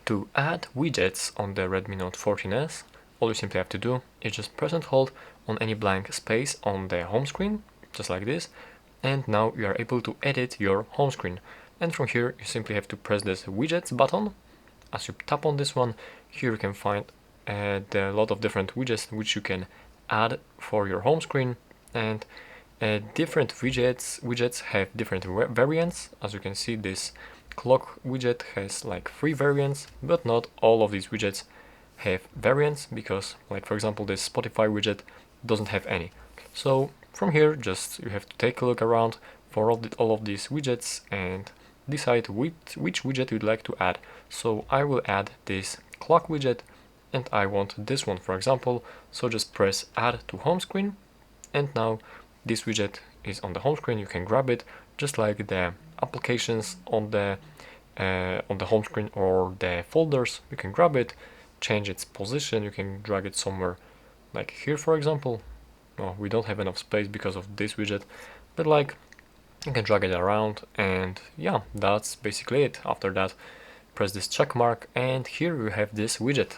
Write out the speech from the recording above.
To add widgets on the Redmi Note 14S, all you simply have to do is just press and hold on any blank space on the home screen, just like this, and now you are able to edit your home screen. And from here you simply have to press this widgets button. As you tap on this one, here you can find a lot of different widgets which you can add for your home screen, and different widgets have different variants. As you can see, this clock widget has like 3 variants, but not all of these widgets have variants, because like for example this Spotify widget doesn't have any. So from here just you have to take a look around for all of these widgets and decide which widget you'd like to add. So I will add this clock widget, and I want this one, for example, so just press add to home screen, and now this widget is on the home screen. You can grab it just like the applications on the home screen or the folders. You can grab it, change its position, you can drag it somewhere like here, for example. No, we don't have enough space because of this widget, but like you can drag it around, and yeah, that's basically it. After that, press this check mark, and here you have this widget.